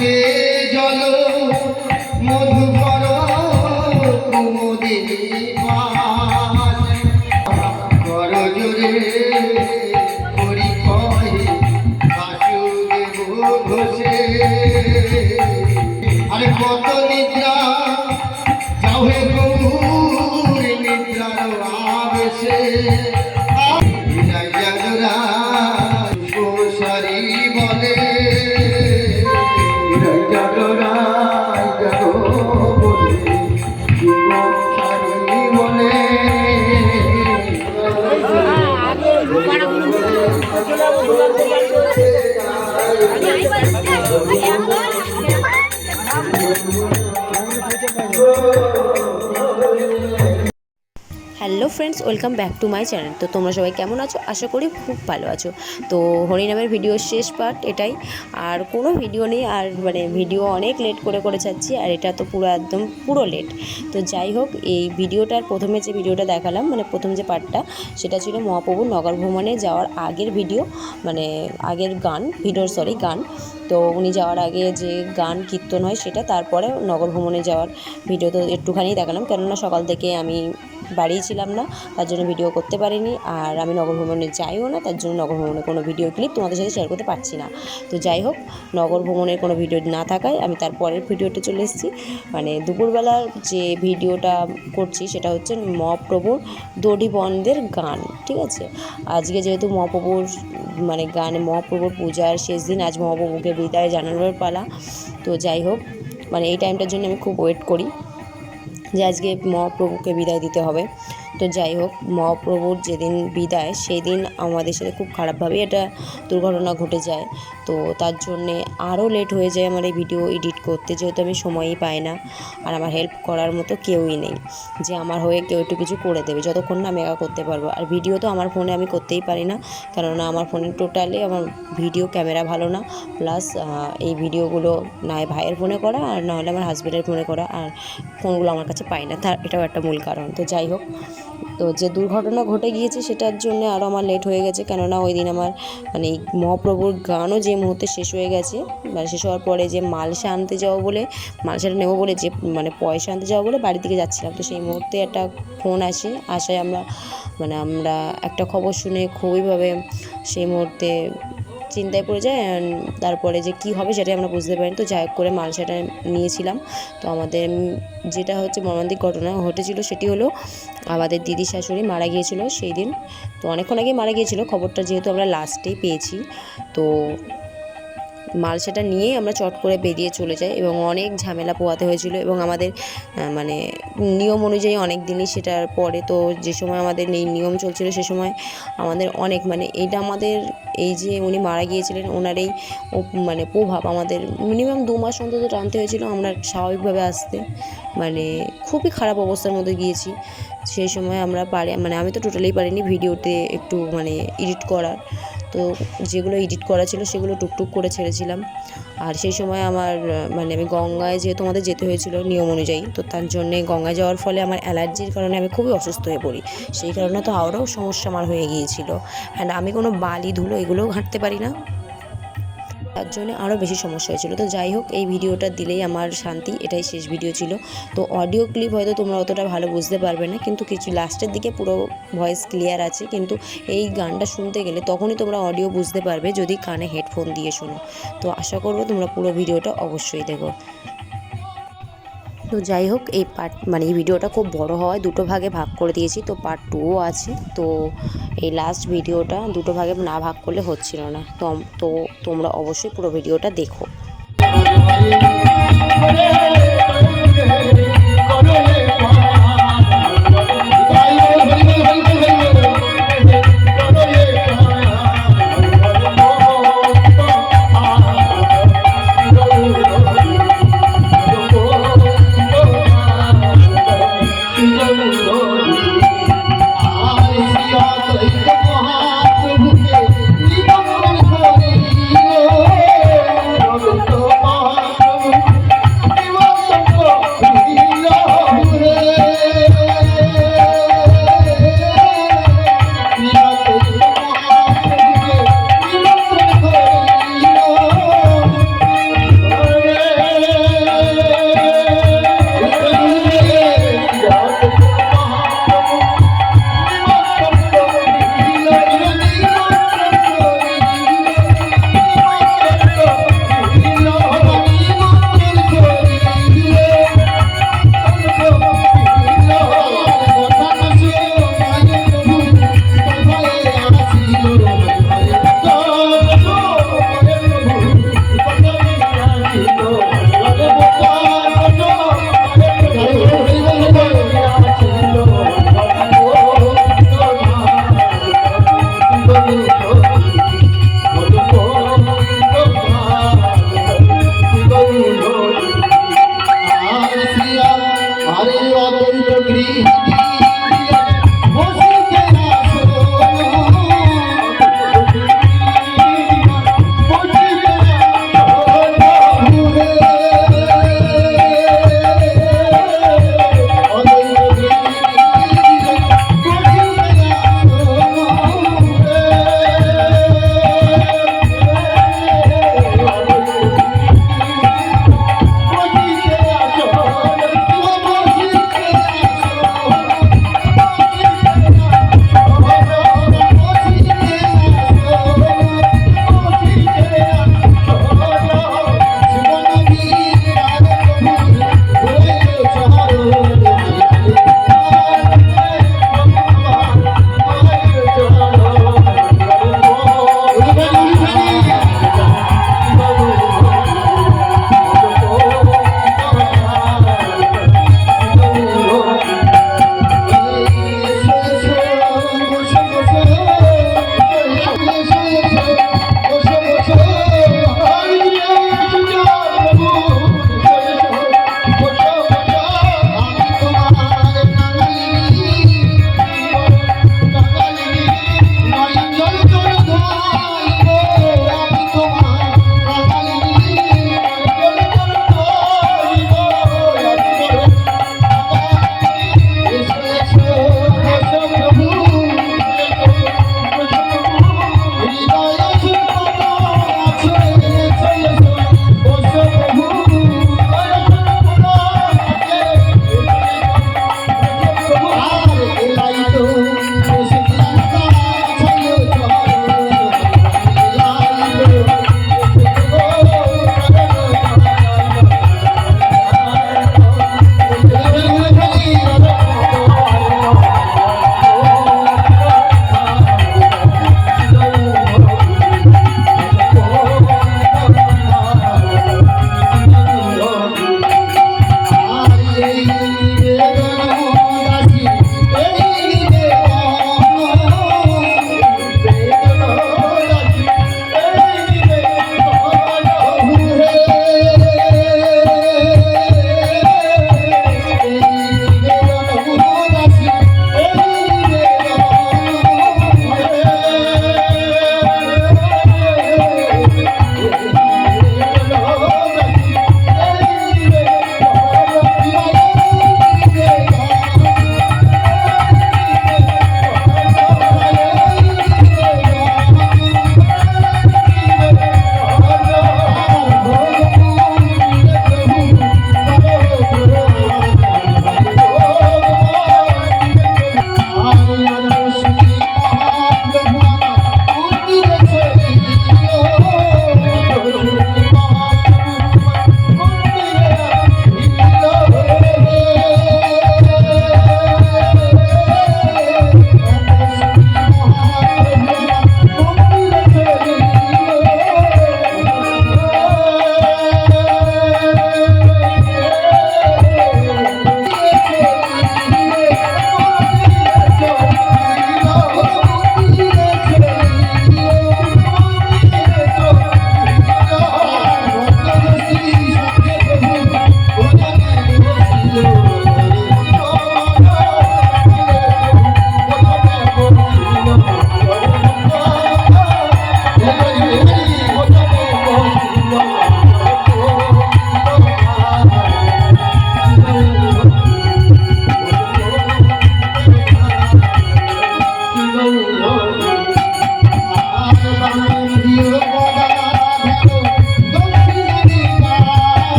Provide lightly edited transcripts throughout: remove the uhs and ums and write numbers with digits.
যে জল মধুকর কুমুদিনী কর জোরে করি কহে বাসুদেব ঘোষে। আরে কত নিদ্রা যাও হে গৌর নিদ্রার আবেশে গোসারি বলে hello friends, welcome back to my channel. তো তোমরা সবাই কেমন আছো? আশা করি খুব ভালো আছো। তো হরিনামের ভিডিওর শেষ পার্ট এটাই, আর কোনো ভিডিও নেই। আর মানে ভিডিও অনেক লেট করে ছাড়ছি, আর এটা তো পুরো লেট। তো যাই হোক, এই ভিডিওটার প্রথমে যে ভিডিওটা দেখালাম, মানে প্রথম যে পার্টটা, সেটা ছিল মহাপ্রভুর নগর ভ্রমণে যাওয়ার আগের ভিডিও, মানে আগের গান। তো উনি যাওয়ার আগে যে গান কীর্তন হয় সেটা, তারপরে নগর ভ্রমণে যাওয়ার ভিডিও তো একটুখানি দেখালাম, কেননা সকাল থেকে আমি বাড়িই ছিলাম না, তার জন্য ভিডিও করতে পারিনি। আর আমি নগর ভ্রমণে যাইও না, তার জন্য নগর ভ্রমণের কোনো ভিডিও ক্লিপ তোমাদের সাথে শেয়ার করতে পারছি না। তো যাই হোক, নগর ভ্রমণের কোনো ভিডিও না থাকায় আমি তারপরের ভিডিওতে চলে এসেছি। মানে দুপুরবেলার যে ভিডিওটা করছি সেটা হচ্ছে মহাপ্রভুর দড়ি বন্ধের গান, ঠিক আছে। আজকে যেহেতু মহাপ্রভুর মানে গানে মহাপ্রভুর পূজার শেষ দিন, আজ মহাপ্রভুকে বিদায় জানানোর পালা। তো যাই হোক, মানে এই টাইমটার জন্য আমি খুব ওয়েট করি যে আজকে মহাপ্রভুকে বিদায় দিতে হবে। তো যাই হোক, মহাপ্রভুর যেদিন বিদায় সেই দিন আমাদের সাথে খুব খারাপভাবে এটা দুর্ঘটনা ঘটে যায়। তো তার জন্যে আরও লেট হয়ে যায় আমার এই ভিডিও এডিট করতে, যেহেতু আমি সময়ই পাই না, আর আমার হেল্প করার মতো কেউই নেই যে আমার হয়ে কেউ একটু কিছু করে দেবে, যতক্ষণ না আমি একা করতে পারবো। আর ভিডিও তো আমার ফোনে আমি করতেই পারি না, কেননা আমার ফোনে টোটালি আমার ভিডিও ক্যামেরা ভালো না। প্লাস এই ভিডিওগুলো না ভাইয়ের ফোনে করা, আর না হলে আমার হাজব্যান্ডের ফোনে করা, আর ফোনগুলো আমার কাছে পাই না, তার এটাও একটা মূল কারণ। তো যাই হোক, তো যে দুর্ঘটনা ঘটে গিয়েছে সেটার জন্য আরও আমার লেট হয়ে গেছে, কেননা ওই দিন আমার মানে এই মহাপ্রভুর গানও যে মুহূর্তে শেষ হয়ে গেছে, মানে শেষ হওয়ার পরে যে মালসা আনতে যাবো বলে, মালসাটা নেবো বলে, যে মানে পয়সা আনতে যাবো বলে বাড়ির দিকে যাচ্ছিলাম, তো সেই মুহূর্তে একটা ফোন আসায় আমরা একটা খবর শুনে খুবইভাবে সেই মুহূর্তে চিন্তায় পড়ে যায়। তারপরে যে কী হবে সেটাই আমরা বুঝতে পারি। তো যাই হোক করে মালসাটা নিয়েছিলাম। তো আমাদের যেটা হচ্ছে মর্মান্তিক ঘটনা ঘটেছিল সেটি হলো, আমাদের দিদি শাশুড়ি মারা গিয়েছিল সেই দিন। তো অনেকক্ষণ আগে মারা গিয়েছিল, খবরটা যেহেতু আমরা লাস্টেই পেয়েছি, তো মালসাটা নিয়েই আমরা চট করে বেরিয়ে চলে যাই, এবং অনেক ঝামেলা পোহাতে হয়েছিল। এবং আমাদের মানে নিয়ম অনুযায়ী অনেক দিনই সেটার পরে, তো যে সময় আমাদের এই নিয়ম চলছিল সে সময় আমাদের অনেক মানে এইটা আমাদের এই যে উনি মারা গিয়েছিলেন ওনার এই মানে প্রভাব আমাদের মিনিমাম 2 মাস অন্তত টানতে হয়েছিল আমরা স্বাভাবিকভাবে আসতে। মানে খুবই খারাপ অবস্থার মধ্যে গিয়েছি সেই সময়। আমরা মানে আমি তো টোটালি পারিনি ভিডিওতে একটু মানে এডিট করার, তো যেগুলো এডিট করা ছিল সেগুলো টুকটুক করে ছেড়েছিলাম। আর সেই সময় আমার মানে আমি গঙ্গায় যেহেতু আমাদের যেতে হয়েছিল নিয়ম অনুযায়ী, তো তার জন্যে গঙ্গায় যাওয়ার ফলে আমার অ্যালার্জির কারণে আমি খুবই অসুস্থ হয়ে পড়ি। সেই কারণে তো আরও সমস্যা আমার হয়ে গিয়েছিল। অ্যান্ড আমি কোনো বালি ধুলো এগুলোও ঘাঁটতে পারি না, তার জন্য আরও বেশি সমস্যা হয়েছিল। তো যাই হোক, এই ভিডিওটা দিলেই আমার শান্তি, এটাই শেষ ভিডিও ছিল। তো অডিও ক্লিপ হয়তো তোমরা অতটা ভালো বুঝতে পারবে না, কিন্তু কিছু লাস্টের দিকে পুরো ভয়েস ক্লিয়ার আছে, কিন্তু এই গানটা শুনতে গেলে তখনই তোমরা অডিও বুঝতে পারবে যদি কানে হেডফোন দিয়ে শোনো। তো আশা করবো তোমরা পুরো ভিডিওটা অবশ্যই দেখো। তো যাই হোক, এই মানে এই ভিডিওটা খুব বড় হওয়ায় 2টো ভাগে ভাগ করে দিয়েছি, তো পার্ট 2ও আছে। তো এই লাস্ট ভিডিওটা 2টো ভাগে না ভাগ করলে হচ্ছিল না, তো তোমরা অবশ্যই পুরো ভিডিওটা দেখো।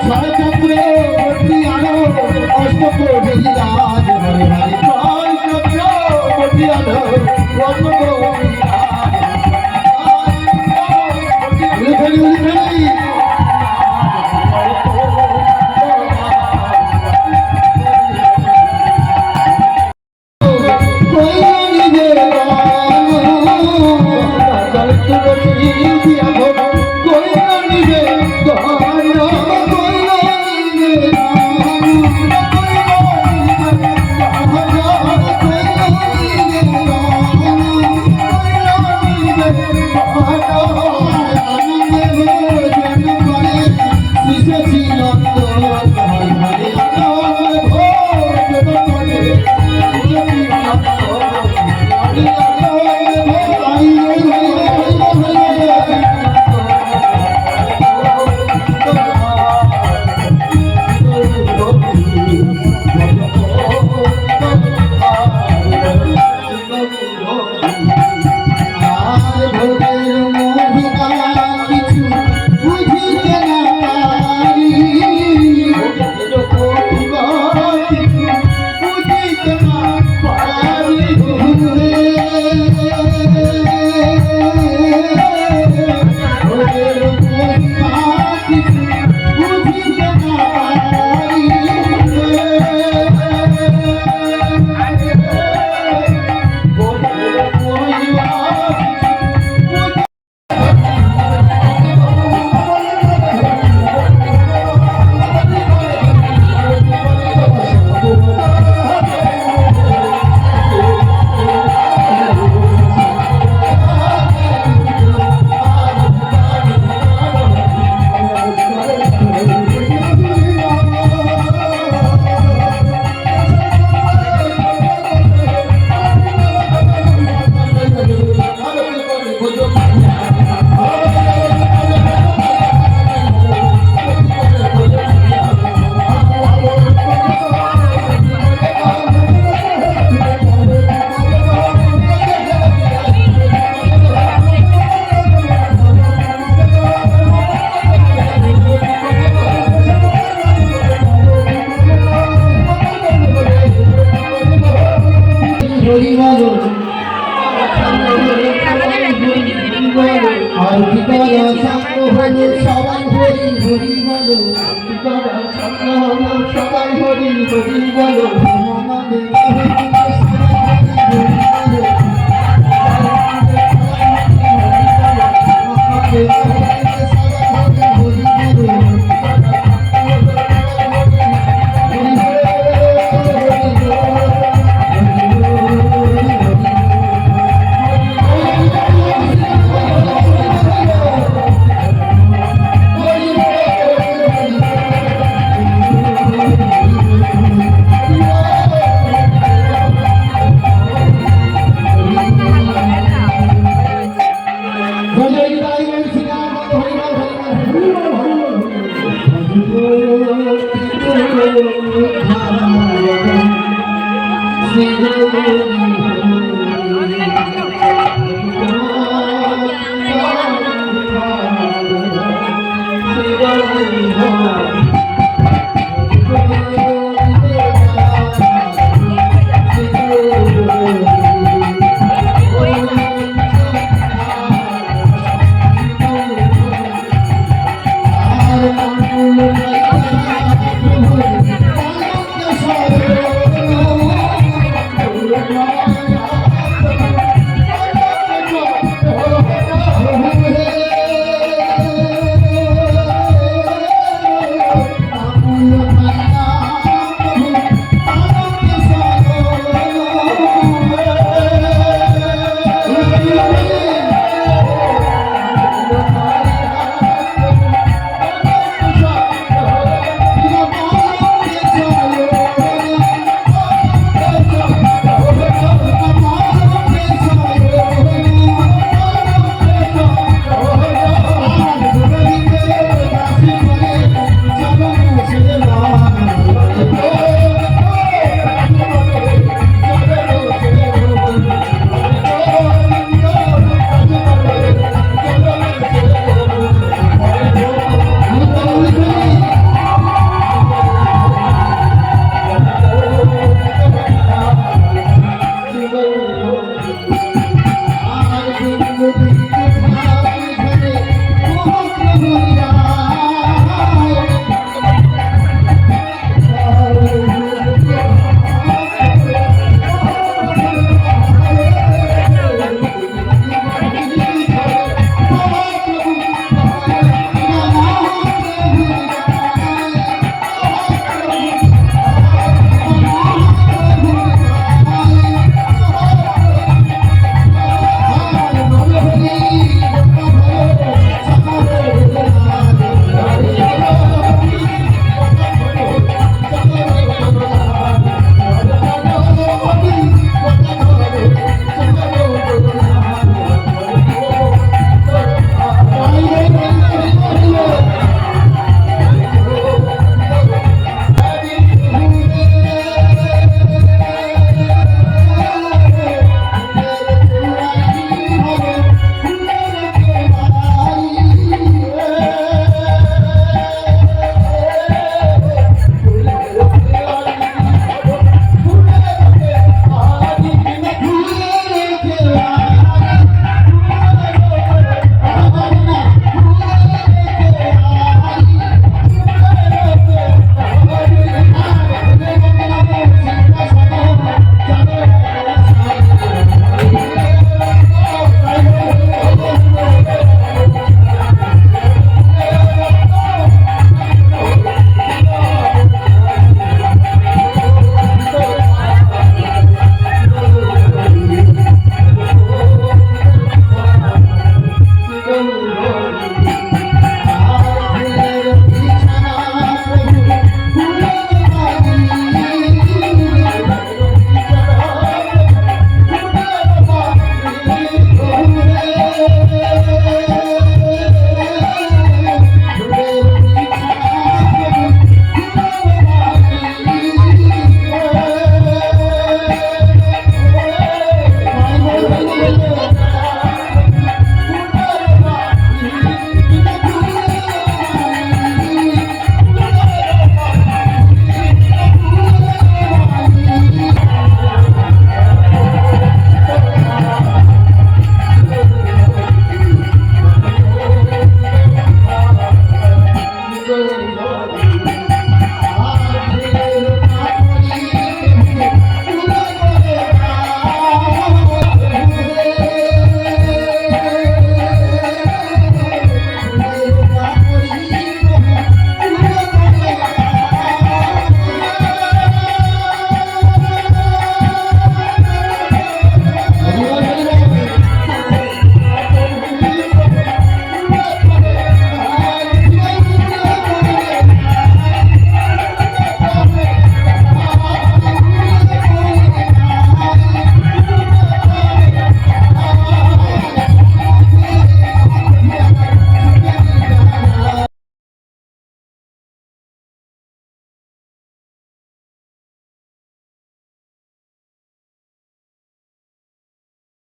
ছয় চক্র বর্তি আলো অষ্টপ্রহরী রাজ হরে হরে ছয় চক্র বর্তি আলো অষ্টপ্রহরী রাজ উলি ফেলি সবাই হরি হরি বলো সবাই হরি হরি বলো Hare